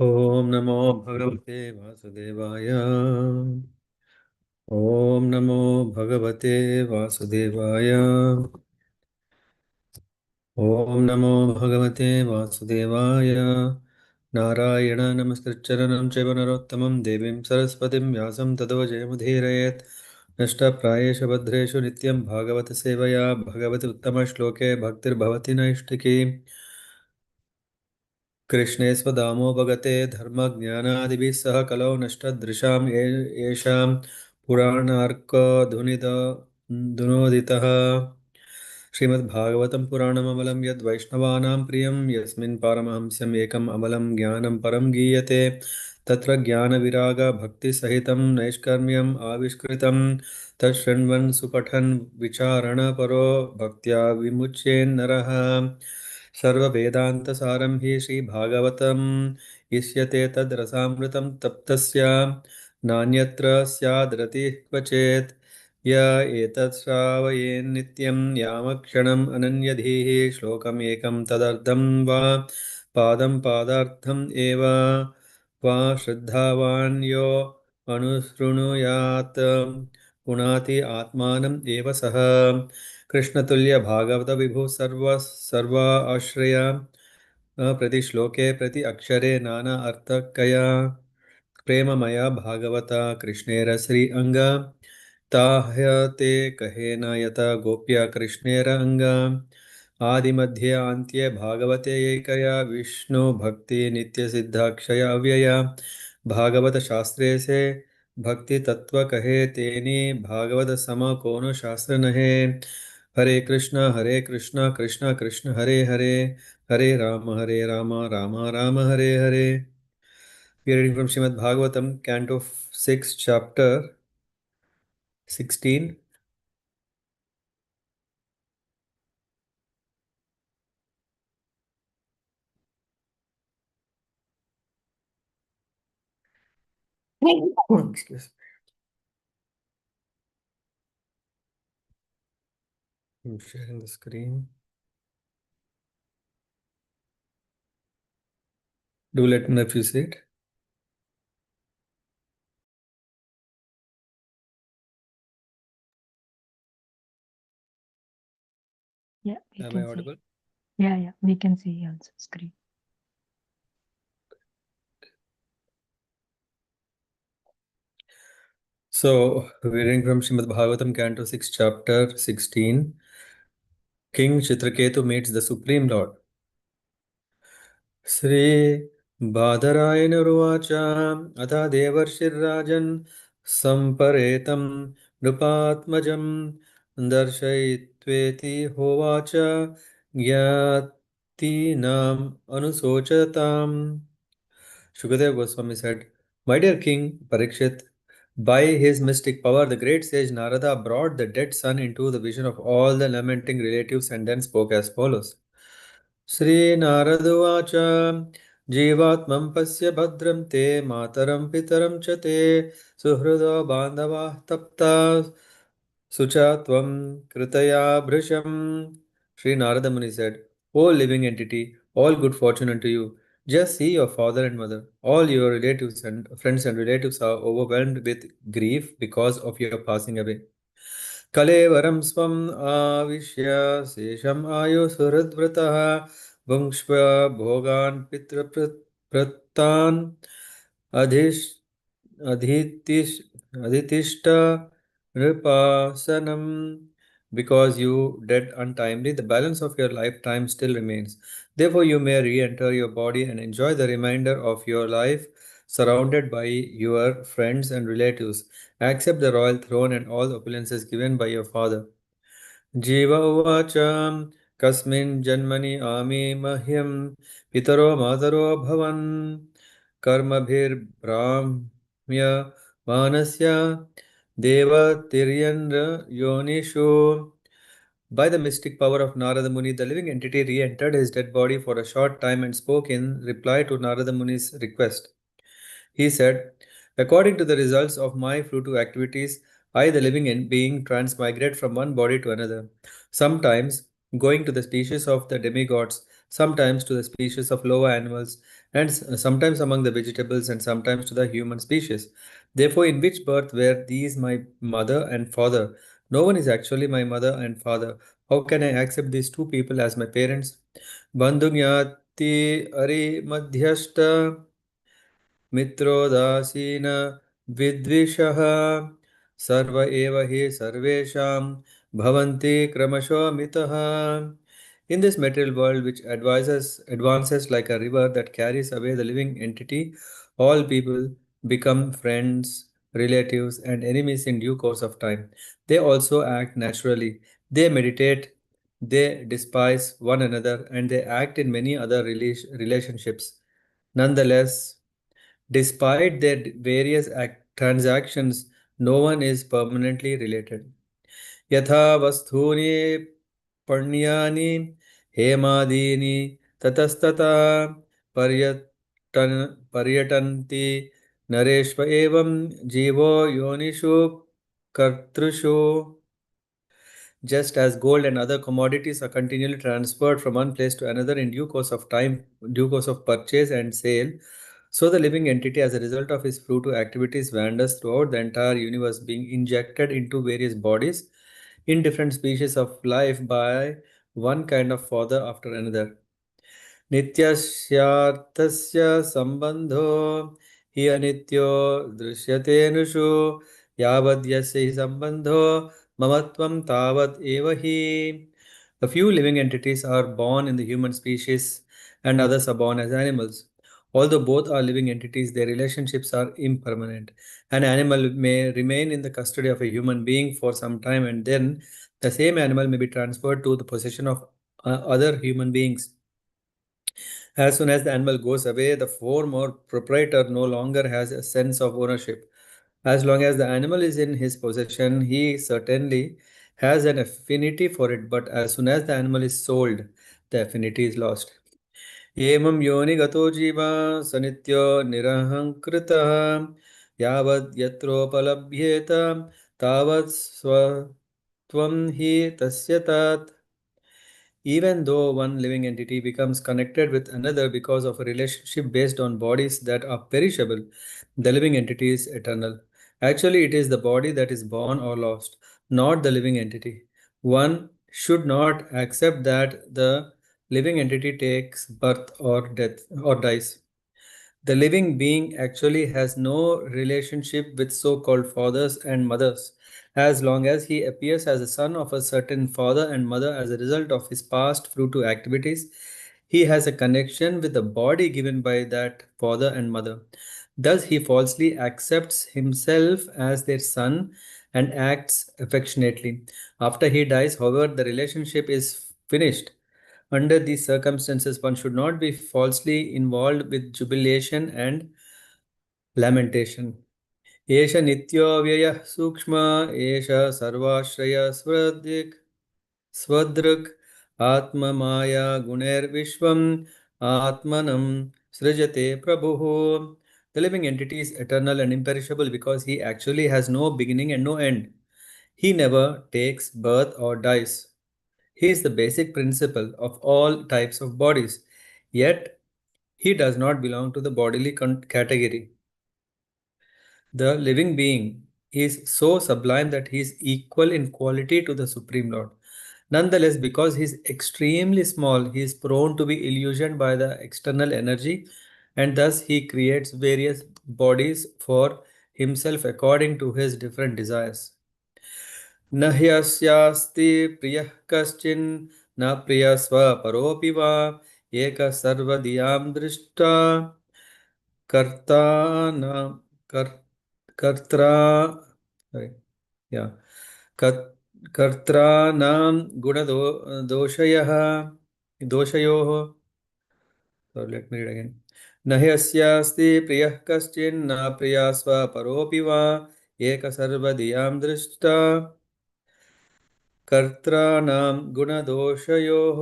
ॐ नमो भगवते वासुदेवाय। ॐ नमो भगवते वासुदेवाय। ॐ नमो भगवते वासुदेवाय। नारायण नमस्कृत्य नरं चैव नरोत्तमं देवीं सरस्वतीं व्यासं ततो जयमुदीरयेत्। नष्टप्रायेषु भद्रेषु नित्यं भागवतसेवया भगवति उत्तमश्लोके भक्तिर्भवति नैष्टिकी। कृष्णे स्वदामो भगते धर्मज्ञानादिभिः सह कलौ नष्टदृशां येषां पुराणार्कधुनिदुनोदितः श्रीमद्भागवतं पुराणममलं यद्वैष्णवानां प्रियं यस्मिन् पारमहंस्यम् एकम् अमलं ज्ञानं परं गीयते तत्र ज्ञानविरागभक्तिसहितं नैष्कर्म्यम् आविष्कृतं तच्छृण्वन् सुपठन् विचारणपरो भक्त्या विमुच्येन्नरः। सर्ववेदान्तसारं हि श्रीभागवतम् इष्यते तद्रसामृतं तप्तस्य नान्यत्र स्याद्रतिः क्वचेत्। य एतत् श्रावयेन्नित्यं यामक्षणम् अनन्यधीः श्लोकमेकं तदर्थं वा पादं पादार्थम् एव वा श्रद्धावान् यो अनुशृणुयात् पुनाति आत्मानम् एव सः। कृष्णतुल्य भागवत विभु सर्वा आश्रय प्रति श्लोके प्रति अक्षरे नाना अर्थकया प्रेममया भागवता कृष्णेर श्री अंग ताह्यते कहेन यता गोप्य कृष्णेर अंग आदिमध्ये अन्त्ये भागवते एकया विष्णु भक्ति नित्य सिद्धाक्षय अव्यया भागवत शास्त्रे से भक्ति तत्व कहे तेनी भागवत सम कोनो शास्त्र नहे। हरे Krishna Krishna Krishna Hare Hare Hare Ram Ram Ram Hare Hare. We are reading from Srimad Bhagavatam, Canto 6, Chapter 16. Excuse me. I'm sharing the screen. Do let me know if you see it. Yeah, we Am I can see. audible? Yeah, we can see also screen. So, we're reading from Srimad Bhagavatam, Canto 6, Chapter 16. King Chitraketu meets the Supreme Lord. Sri Badarayanuruvacha Atha Devarshirrajan Samparetam Nupatmajam Darshaitveti Hovacha Gyati Nam Anusochatam. Shukadeva Goswami said, My dear King Parikshit, by his mystic power, the great sage Narada brought the dead son into the vision of all the lamenting relatives and then spoke as follows. श्रीनारदुवाच जीवात्मं पश्य भद्रं ते मातरं पितरं च ते सुहृदो बान्धवाः तप्ता सुचा त्वं कृतया भृशम्. Sri Narada Muni said, O living entity, all good fortune unto you. Just see your father and mother. All your relatives and friends and relatives are overwhelmed with grief because of your passing away. कलेवरं स्वम् आविश्य शेषम् आयुसुहृद्व्रतः भुङ्क्ष्व भोगान् पितृप्रतान् अधिष् अधितिष् अधितिष्ठ नृपासनम्. Because you dead untimely, the balance of your lifetime still remains. Therefore, you may re-enter your body and enjoy the remainder of your life surrounded by your friends and relatives. Accept the royal throne and all opulences given by your father. Jiva uvacha kasmin janmani ami mahyam pitaro mataro bhavan karmabhir brahmya manasya deva tiryandra yonishu. By the mystic power of Narada Muni, the living entity re-entered his dead body for a short time and spoke in reply to Narada Muni's request. He said, According to the results of my fruitive activities, I, the living being, transmigrate from one body to another, sometimes going to the species of the demigods, sometimes to the species of lower animals, and sometimes among the vegetables, and sometimes to the human species. Therefore, in which birth were these my mother and father? No one is actually my mother and father. How can I accept these two people as my parents? Bandhunyati ari madhyashta मित्रोदासीन विद्विषः सर्व एव हि सर्वेषां भवन्ति क्रमशो मितः. In this material world, which advances like a river that carries away the living entity, all people become friends, relatives, and enemies in due course of time. They also act naturally. They meditate, they despise one another, and they act in many other relationships. Nonetheless, despite their various transactions, no one is permanently related. यथा वस्तूनि पर्ण्यानि हेमादीनि ततस्तथा पर्यटन पर्यटन्ति नरेष्व एवं जीवो योनिषु कर्तृषु. Just as gold and other commodities are continually transferred from one place to another in due course of time, due course of purchase and sale, so the living entity, as a result of his fruitive activities, wanders throughout the entire universe, being injected into various bodies in different species of life by one kind of father after another. नित्यस्यार्थस्य सम्बन्धो हि अनित्यो दृश्यते नुषु यावद्यस्य हि सम्बन्धो ममत्वं तावत् एव हि. A few living entities are born in the human species and others are born as animals. Although both are living entities, their relationships are impermanent. An animal may remain in the custody of a human being for some time, and then the same animal may be transferred to the possession of other human beings. As soon as the animal goes away, the form or proprietor no longer has a sense of ownership. As long as the animal is in his possession, he certainly has an affinity for it, but as soon as the animal is sold, the affinity is lost. एवं योनिगतो जीवा स नित्यो निरहङ्कृतः यावद् यत्रोपलभ्येत तावत् स्वत्वं हि तस्य तत्. Even though one living entity becomes connected with another because of a relationship based on bodies that are perishable, the living entity is eternal. Actually, it is the body that is born or lost, not the living entity. One should not accept that the living entity takes birth or death or dies. The living being actually has no relationship with so called fathers and mothers. As long as he appears as a son of a certain father and mother as a result of his past fruitive activities, he has a connection with the body given by that father and mother. Thus, he falsely accepts himself as their son and acts affectionately. After he dies, however, the relationship is finished. Under these circumstances, one should not be falsely involved with jubilation and lamentation. एष नित्योऽव्ययः सूक्ष्म एष सर्वाश्रय स्वदृक् आत्ममाया गुणैर्विश्वम् आत्मनं सृजते प्रभुः. The living entity is eternal and imperishable because he actually has no beginning and no end. He never takes birth or dies. He is the basic principle of all types of bodies, yet he does not belong to the bodily category. The living being is so sublime that he is equal in quality to the Supreme Lord. Nonetheless, because he is extremely small, he is prone to be illusioned by the external energy, and thus he creates various bodies for himself according to his different desires. न ह्यस्यास्ति प्रियः कश्चिन्न प्रियः स्वपरोऽपि वा एकः सर्वधियां दृष्टा कर्ता न कर्- कर्त्रा sorry, yeah, कर्त्राणां दोषयोः. So let me read again. न हि अस्यास्ति प्रियः कश्चिन्न प्रियः स्वपरोऽपि वा एक सर्वधियां दृष्टा कर्त्राणां गुणदोषयोः.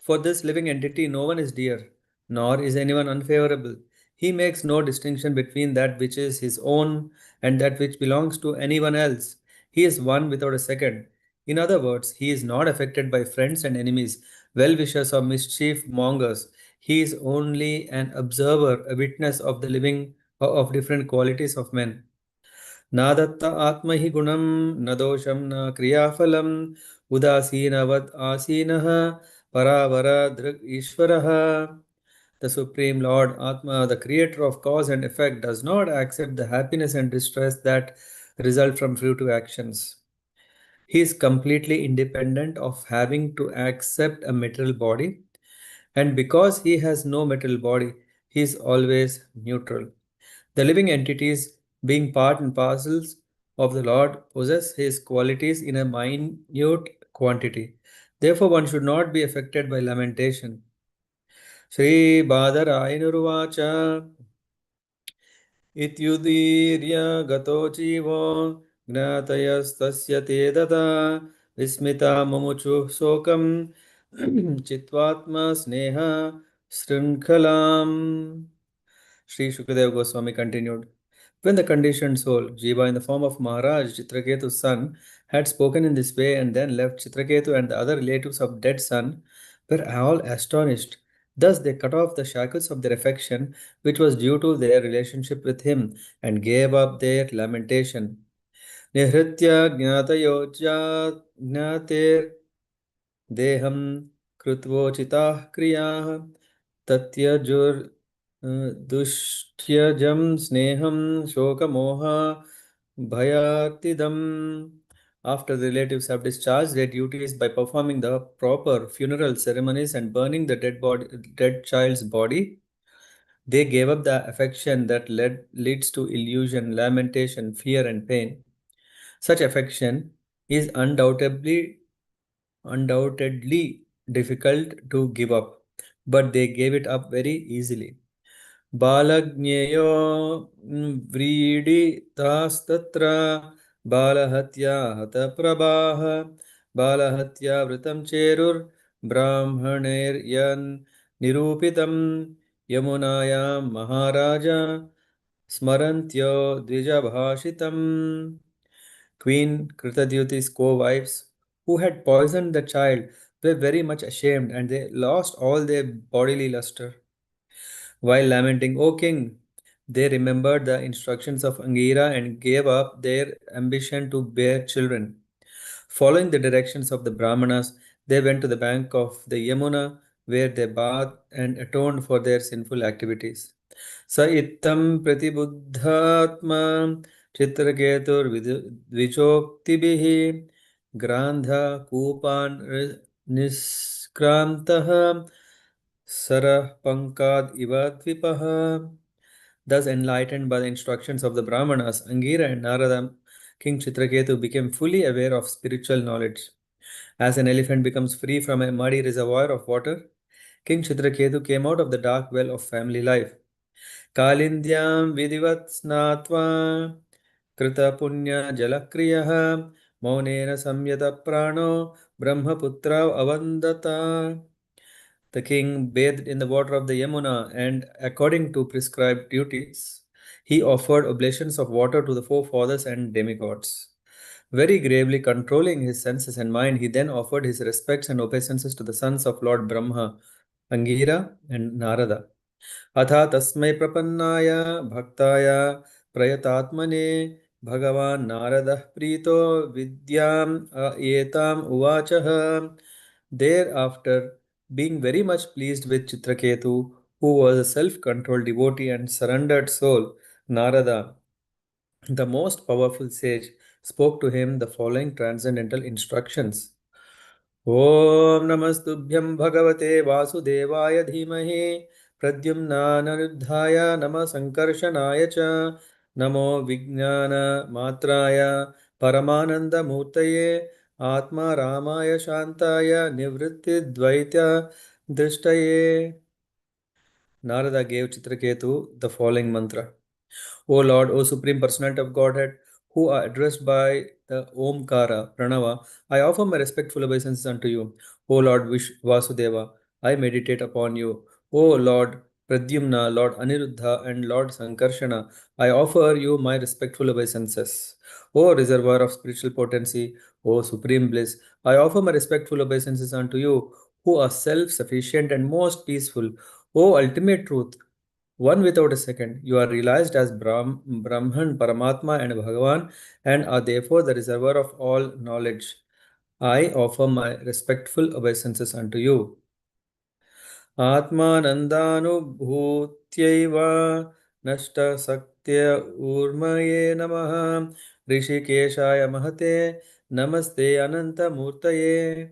For this living entity, no one is dear, nor is anyone unfavorable. He makes no distinction between that which is his own and that which belongs to anyone else. He is one without a second. In other words, he is not affected by friends and enemies, well-wishers or mischief mongers. He is only an observer, a witness of the living of different qualities of men. नादत्त आत्म हि गुणं न दोषं न क्रियाफलम् उदासीनवत् आसीनः परावर दृक् ईश्वरः. The Supreme Lord Atma, the creator of cause and effect, does not accept the happiness and distress that result from fruitive actions. He is completely independent of having to accept a material body, and because he has no material body, he is always neutral. The living entities, being part and parcels of the Lord, possess his qualities in a minute quantity. Therefore, one should not be affected by lamentation. Sri Badarayanuruvacha इत्युदीर्य गतो जीवो ज्ञातयस्तस्य ते ददा विस्मिता मुमुचुः शोकं चित्वात्मा स्नेह शृङ्खलाम्. Sri Shukadeva Goswami continued. When the conditioned soul, Jiva in the form of Maharaj, Chitraketu's son, had spoken in this way and then left Chitraketu and the other relatives of dead son, were all astonished. Thus they cut off the shackles of their affection, which was due to their relationship with him, and gave up their lamentation. Nihritya gnatayoja gnater देहं कृत्वोचिताः क्रियाः तत्यजुर् दुष्ट्यजं स्नेहं शोकमोह भयार्तिदम्. After the relatives have discharged their duties by performing the proper funeral ceremonies and burning the dead child's body, they gave up the affection that leads to illusion, lamentation, fear, and pain. Such affection is undoubtedly difficult to give up, but they gave it up very easily. बालज्ञेयो व्रीडितास्तत्र बालहत्या हतप्रभाः बालहत्या वृतं चेरुर्ब्राह्मणैर्यन् निरूपितं यमुनायां महाराज स्मरन्त्यो द्विजभाषितम्. Queen Kritadyuti's co-wives, who had poisoned the child, were very much ashamed and they lost all their bodily luster. While lamenting, O king, they remembered the instructions of Angira and gave up their ambition to bear children. Following the directions of the Brahmanas, they went to the bank of the Yamuna, where they bathed and atoned for their sinful activities. स इत्थं प्रतिबुद्धात्मा चित्रकेतुर्द्विजोक्तिभिः ग्रान्धकूपान् निष्क्रान्तः सरः पङ्काद् इव द्विपः. Thus enlightened by the instructions of the Brahmanas, Angira and Narada, King Chitraketu became fully aware of spiritual knowledge. As an elephant becomes free from a muddy reservoir of water, King Chitraketu came out of the dark well of family life. कालिन्द्यां विधिवत् स्नात्वा कृतपुण्यजलक्रियः मौनेन संयतप्राणो Brahmaputra अवन्दत. The king bathed in the water of the Yamuna and, according to prescribed duties, he offered oblations of water to the forefathers and demigods. Very gravely controlling his senses and mind, he then offered his respects and obeisances to the sons of Lord Brahma, Angira and Narada. अथ तस्मै प्रपन्नाय भक्ताय प्रयतात्मने भगवान् नारदः Preeto विद्याम् एताम् उवाचः. Thereafter, being very much pleased with Chitraketu, who was a self-controlled devotee and surrendered soul, Narada, the most powerful sage, spoke to him the following transcendental instructions. ॐ नमस्तुभ्यं भगवते वासुदेवाय धीमहि प्रद्युम्नानरुद्धाय नमः संकर्षणाय च नमो विज्ञानमात्राय परमानन्दमूर्तये आत्मा रामाय शान्ताय निवृत्तिद्वैतदृष्टये. Narada gave Chitraketu the following mantra. O Lord, O Supreme Personality of Godhead, who are addressed by the Omkara, Pranava, I offer my respectful obeisances unto you. O Lord Vasudeva, I meditate upon you. O Lord Pradyumna, Lord Aniruddha, and Lord Sankarshana, I offer you my respectful obeisances. O reservoir of spiritual potency, O supreme bliss, I offer my respectful obeisances unto you. who are self-sufficient and most peaceful. O ultimate truth, one without a second, you are realized as Brahman, Paramatma, and Bhagavan, and are therefore the reservoir of all knowledge. I offer my respectful obeisances unto you. आत्मानन्दानुभूत्यैव नष्टसक्त्य ऊर्मये नमः ऋषिकेशाय महते नमस्ते अनन्तमूर्तये.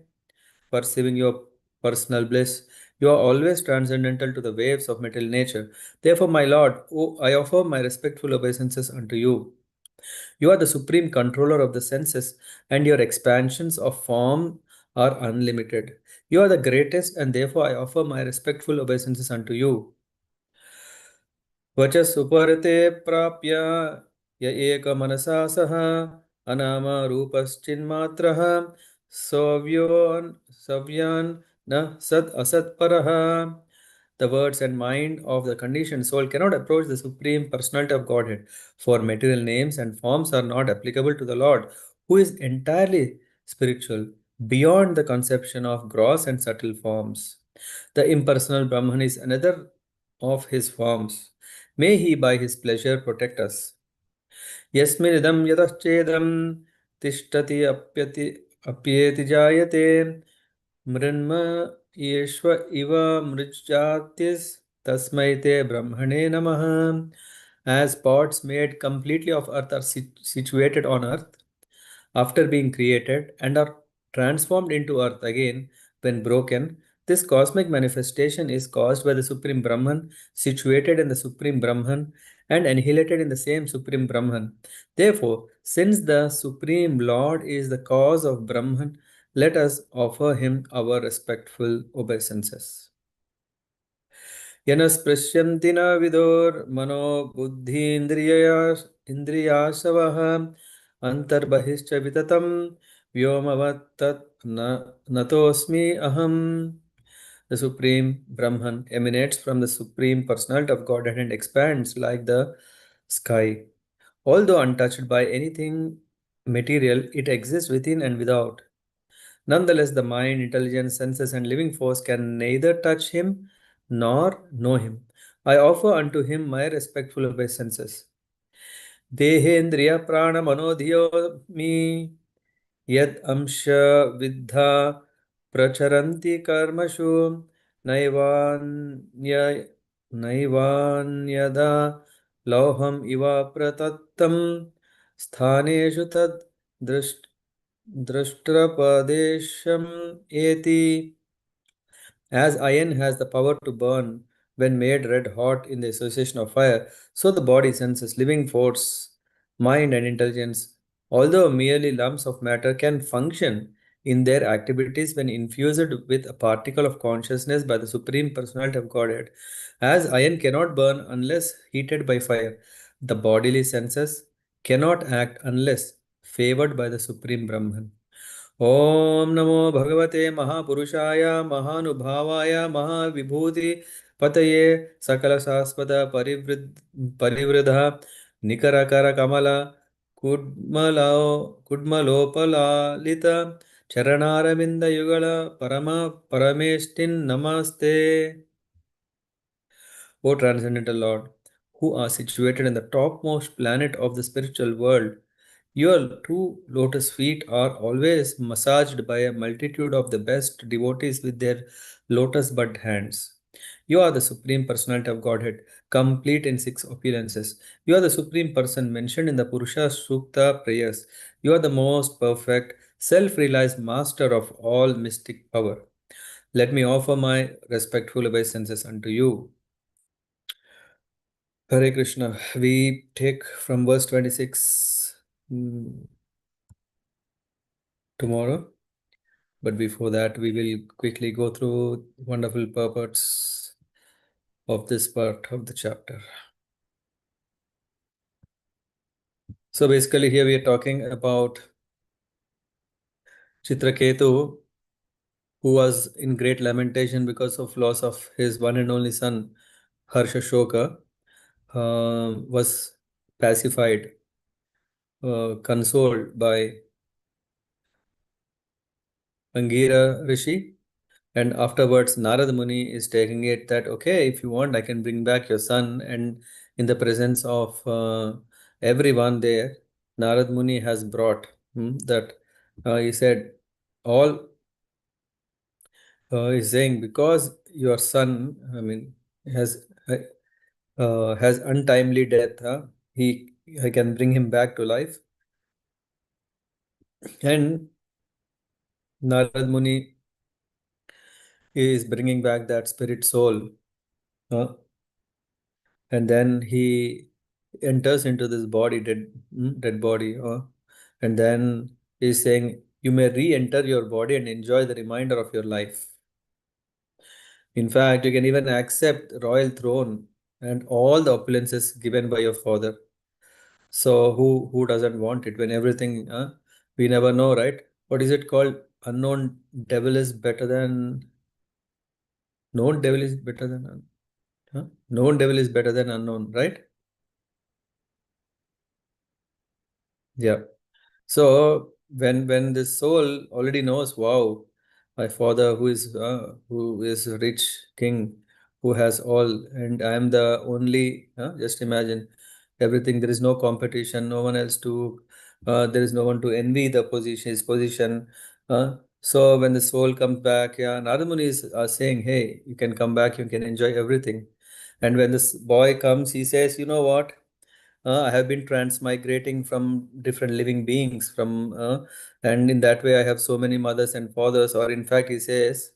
Perceiving your personal bliss, you are always transcendental to the waves of material nature. Therefore, my Lord, I offer my respectful obeisances unto you. You are the supreme controller of the senses, and your expansions of form are unlimited. You are the greatest, and therefore I offer my respectful obeisances unto you. वचसुपरते प्राप्य य एकमनसा सह अनामरूपश्चिन्मात्रः सव्योन् सव्यान् न सत् असत्परः. The words and mind of the conditioned soul cannot approach the Supreme Personality of Godhead, for material names and forms are not applicable to the Lord, who is entirely spiritual, beyond the conception of gross and subtle forms. The impersonal Brahman is another of his forms. May he by his pleasure protect us. यस्मिनिदं यतश्चेदं तिष्ठति अप्येति जायते मृण्म येष्व इव मृज्जात्यस्तस्मै ते ब्रह्मणे नमः. As pots made completely of earth are situated on earth after being created and are transformed into earth again when broken, this cosmic manifestation is caused by the Supreme Brahman, situated in the Supreme Brahman, and annihilated in the same Supreme Brahman. Therefore, since the Supreme Lord is the cause of Brahman, let us offer him our respectful obeisances. यनस्पृश्यन्ति न विदोर्मनो बुद्धीन्द्रियाशवः अन्तर्बहिश्च विततं व्योमवत्तत् नतोऽस्मि अहम्. The Supreme Brahman emanates from the Supreme Personality of Godhead and expands like the sky. Although untouched by anything material, it exists within and without. Nonetheless, the mind, intelligence, senses, and living force can neither touch him nor know him. I offer unto him my respectful obeisances. Dehendriya prana manodhiyo me yad amsha viddha pracharanti karmashu naivanya naivanyada lauham iva pratattam sthaneshu tad drashtrapadesham eti. As iron has the power to burn when made red hot in the association of fire, so the body senses, living force, mind, and intelligence, although merely lumps of matter, can function in their activities when infused with a particle of consciousness by the Supreme Personality of Godhead. As iron cannot burn unless heated by fire, the bodily senses cannot act unless favored by the Supreme Brahman. ॐ नमो भगवते महापुरुषाय महानुभावाय महाविभूति पतये सकलशाश्वत परिवृद्ध निकरकर कमल कुड्मलोपलालित चरणारविन्दयुगल परम परमेष्टिन् नमस्ते. O Transcendental Lord, who are situated in the topmost planet of the spiritual world, your two lotus feet are always massaged by a multitude of the best devotees with their lotus bud hands. You are the Supreme Personality of Godhead, complete in six opulences. You are the Supreme Person mentioned in the Purusha Sukta prayers. You are the most perfect, self-realized master of all mystic power. Let me offer my respectful obeisances unto you. Hare Krishna. We take from verse 26 tomorrow. But before that, we will quickly go through wonderful purports of this part of the chapter. So basically here we are talking about Chitraketu, who was in great lamentation because of loss of his one and only son, Harshashoka, was pacified, consoled by Angira Rishi, And afterwards, Narad Muni is taking it that, okay, if you want, I can bring back your son. And in the presence of everyone there, Narad Muni has brought that he said, all he's saying, because your son, I mean, has untimely death, he I can bring him back to life. And Narad Muni is bringing back that spirit soul. uh, and then he enters into this body, dead body, and then he's saying, you may re-enter your body and enjoy the remainder of your life. In fact, you can even accept royal throne and all the opulences given by your father. So who doesn't want it when everything, we never know, right? What is it called? Unknown devil is better than known devil is better than known devil is better than unknown, right? Yeah. So when the soul already knows, wow, my father who is a rich king, who has all, and I am the only. Just imagine everything. There is no competition, no one else to. There is no one to envy his position. So when the soul comes back, yeah, Narada Muni is saying, hey, you can come back, you can enjoy everything. And when this boy comes, he says, you know what? I have been transmigrating from different living beings and in that way I have so many mothers and fathers. Or in fact, he says,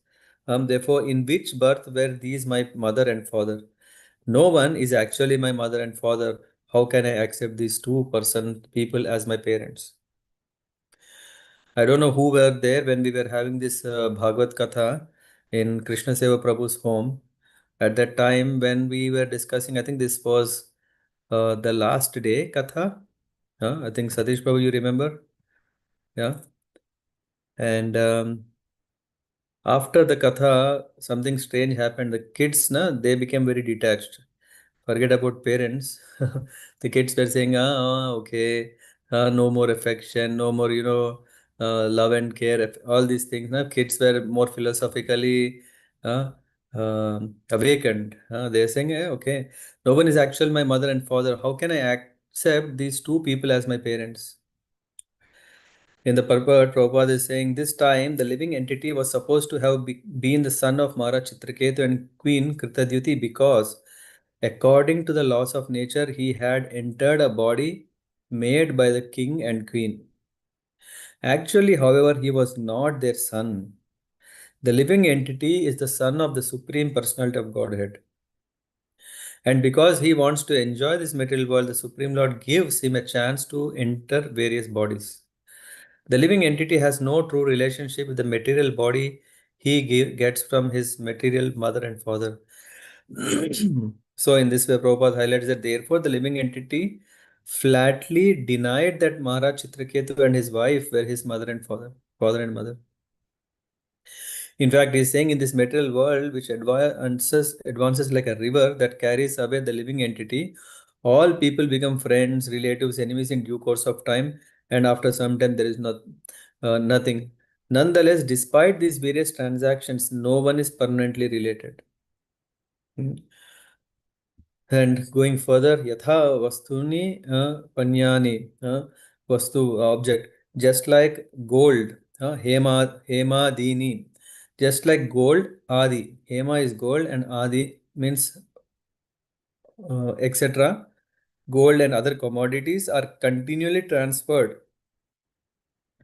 therefore, in which birth were these my mother and father? No one is actually my mother and father. How can I accept these two-person people as my parents? I don't know who were there when we were having this Bhagavad Katha in Krishna Seva Prabhu's home. At that time when we were discussing, I think this was the last day Katha. I think Satish Prabhu, you remember? Yeah. And after the Katha, something strange happened. The kids, they became very detached. Forget about parents. The kids were saying, okay, no more affection, no more, love and care, all these things. Kids were more philosophically uh, awakened. They're saying, okay, no one is actually my mother and father. How can I accept these two people as my parents? In the purport, Prabhupada is saying this time the living entity was supposed to have been the son of Maharaj Chitraketu and Queen Kritadyuti because, according to the laws of nature, he had entered a body made by the king and queen. Actually, however, he was not their son. The living entity is the son of the Supreme Personality of Godhead. And because he wants to enjoy this material world, the Supreme Lord gives him a chance to enter various bodies. The living entity has no true relationship with the material body he gets from his material mother and father. So, in this way, Prabhupada highlights that therefore the living entity flatly denied that Maharaj Chitraketu and his wife were his mother and father and mother. In fact, he's saying in this material world, which advances like a river that carries away the living entity, all people become friends, relatives, enemies in due course of time, and after some time there is nothing. Nonetheless, despite these various transactions, no one is permanently related. Hmm. And going further, yatha vastuni panyani, vastu object, just like gold, hema dini, just like gold, adi. Hema is gold and adi means etc. Gold and other commodities are continually transferred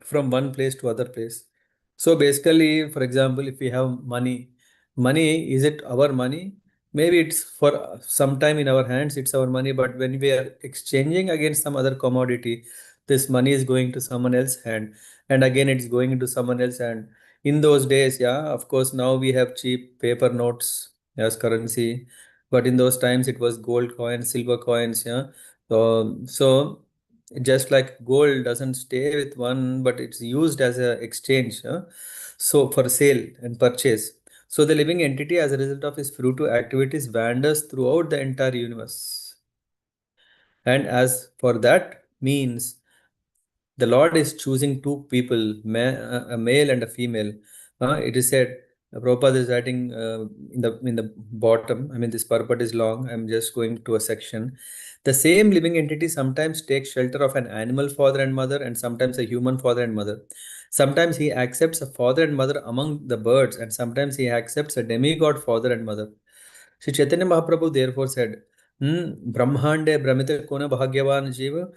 from one place to other place. So basically, for example, if we have money, is it our money? Maybe it's for some time in our hands, it's our money, but when we are exchanging against some other commodity, this money is going to someone else's hand, and again it's going into someone else's hand. In those days, yeah, of course, now we have cheap paper notes as currency, but in those times it was gold coins, silver coins, yeah. So just like gold doesn't stay with one but it's used as a exchange, so for sale and purchase. So the living entity as a result of his fruitive activities wanders throughout the entire universe, and as for that means the Lord is choosing two people, a male and a female. It is said, Prabhupada is writing in the bottom. I mean, this purport is long. I'm just going to a section. The same living entity sometimes takes shelter of an animal father and mother, and sometimes a human father and mother. Sometimes he accepts a father and mother among the birds, and sometimes he accepts a demigod father and mother. Sri Chaitanya Mahaprabhu therefore said, Brahmande Brahmite Kona Bhagyavan Jiva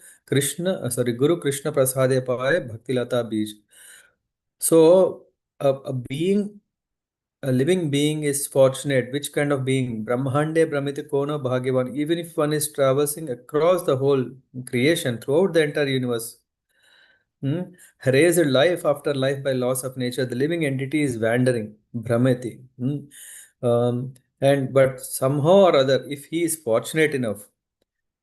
Guru Krishna Prasade Paye Bhakti Lata Bij. So, a living being is fortunate. Which kind of being? Brahmande Brahmite Kona Bhagyavan. Even if one is traversing across the whole creation, throughout the entire universe, hmm, raised life after life by laws of nature, the living entity is wandering, Brahmati. And but somehow or other, if he is fortunate enough,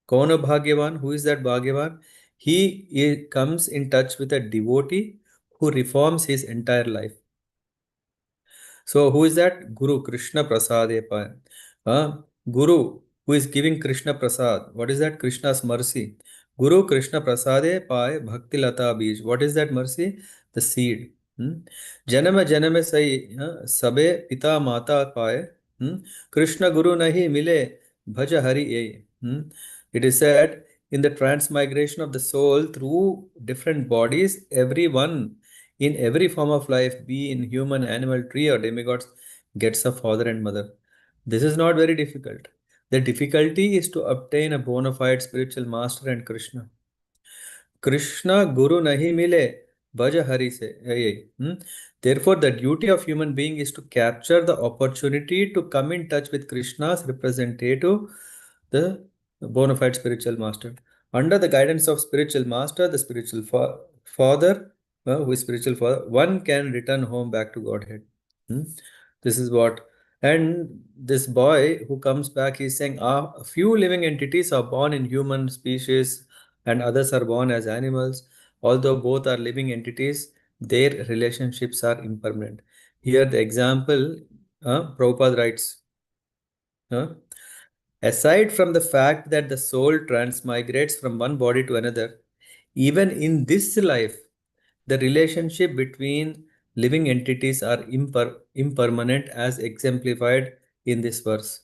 Kona Bhagyavan, who is that Bhagyavan? He comes in touch with a devotee who reforms his entire life. So who is that? Guru Krishna Prasadepaya. Guru who is giving Krishna Prasad. What is that? Krishna's mercy. Guru Krishna Prasade Pai Bhakti Lata Bij. What is that mercy? The seed. Janama Janame Sai Sabe Pita Mata Pai. Krishna Guru Nahi Mile Bhaja Hari Ye. It is said in the transmigration of the soul through different bodies, everyone in every form of life, be in human, animal, tree, or demigods, gets a father and mother. This is not very difficult. The difficulty is to obtain a bona fide spiritual master and Krishna. Krishna Guru nahi mile, bhaja Hari se. Therefore, the duty of human being is to capture the opportunity to come in touch with Krishna's representative, the bona fide spiritual master. Under the guidance of spiritual master, the spiritual father, who is spiritual father, one can return home back to Godhead. Hmm? This is what. And this boy who comes back, he's saying, a few living entities are born in human species and others are born as animals. Although both are living entities, their relationships are impermanent. Here, the example, Prabhupada writes, uh, aside from the fact that the soul transmigrates from one body to another, even in this life, the relationship between living entities are impermanent as exemplified in this verse.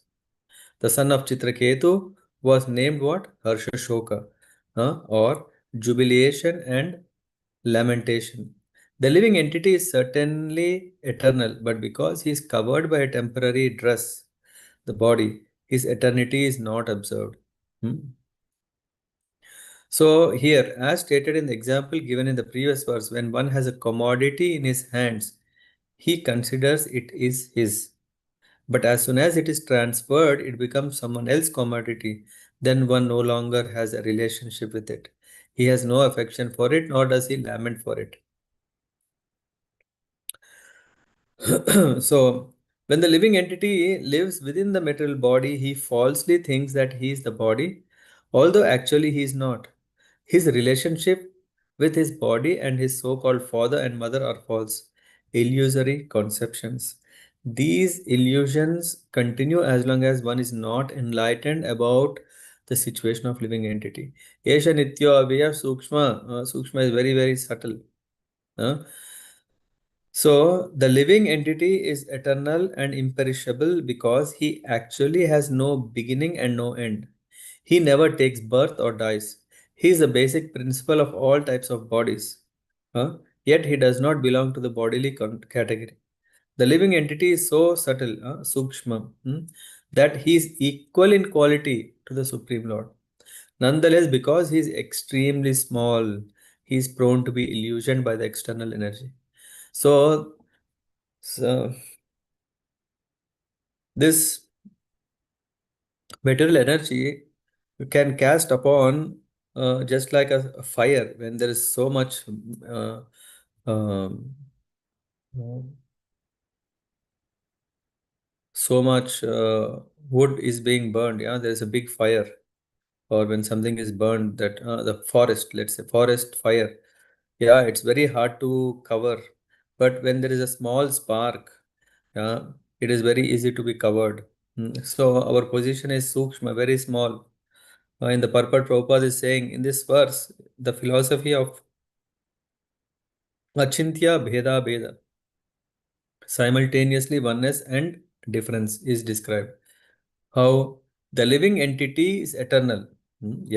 The son of Chitraketu was named what? Harsha Shoka, or jubilation and lamentation. The living entity is certainly eternal, but because he is covered by a temporary dress, the body, his eternity is not observed. Hmm? So, here, as stated in the example given in the previous verse, when one has a commodity in his hands, he considers it is his. But as soon as it is transferred, it becomes someone else's commodity. Then one no longer has a relationship with it. He has no affection for it, nor does he lament for it. So, when the living entity lives within the material body, he falsely thinks that he is the body, although actually he is not. His relationship with his body and his so called father and mother are false, illusory conceptions. These illusions continue as long as one is not enlightened about the situation of living entity. Yesha Nitya Avya Sukshma. Sukshma is very, very subtle. uh, so, the living entity is eternal and imperishable because he actually has no beginning and no end. He never takes birth or dies. He is the basic principle of all types of bodies. Yet he does not belong to the bodily category. The living entity is so subtle, sukshma, that he is equal in quality to the Supreme Lord. Nonetheless, because he is extremely small, he is prone to be illusioned by the external energy. So, so this material energy can cast upon just like a fire when there is uh, um, uh, so much wood is being burned. Yeah, there is a big fire, or when something is burned, that the forest, let's say forest fire. Yeah, it's very hard to cover, but when there is a small spark, yeah, it is very easy to be covered. So our position is sukshma, very small. In the purport, Prabhupada is saying in this verse, the philosophy of achintya bheda bheda. Simultaneously, oneness and difference is described. How the living entity is eternal.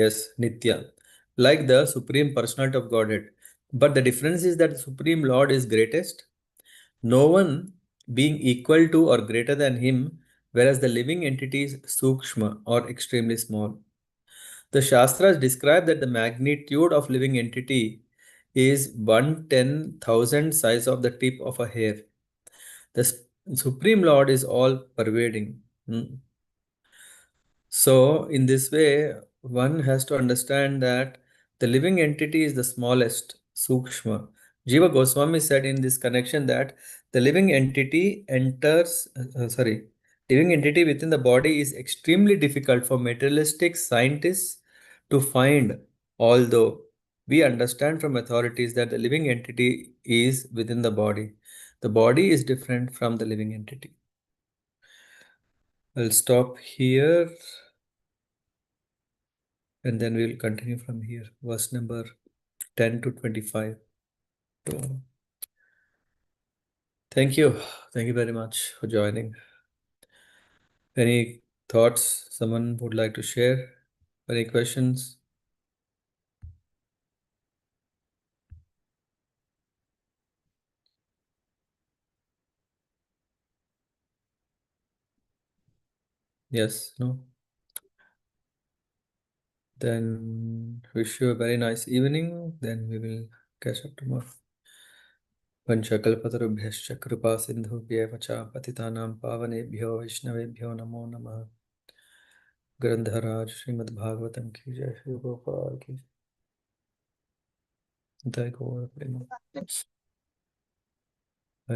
Yes, nitya, like the supreme personality of Godhead. But the difference is that the supreme Lord is greatest, no one being equal to or greater than him, whereas the living entity is sukshma or extremely small. The Shastras describe that the magnitude of living entity is 1/10,000 size of the tip of a hair. The Supreme Lord is all pervading. So, in this way, one has to understand that the living entity is the smallest, Sukshma. Jiva Goswami said in this connection that the living entity living entity within the body is extremely difficult for materialistic scientists to find, although we understand from authorities that the living entity is within the body. The body is different from the living entity. I'll stop here and then we'll continue from here. Verse number 10 to 25. So, thank you. Thank you very much for joining. Any thoughts someone would like to share? Any questions? Yes, no? Then wish you a very nice evening. Then we will catch up tomorrow. पंचकल्पतरुभ्यश्च कृपा सिन्धुभ्येव च पतितानां पावनेभ्यो वैष्णवेभ्यो नमो नमः ग्रंथराज श्रीमद्भागवतम की जय श्री गोपाल की जय गौर प्रेम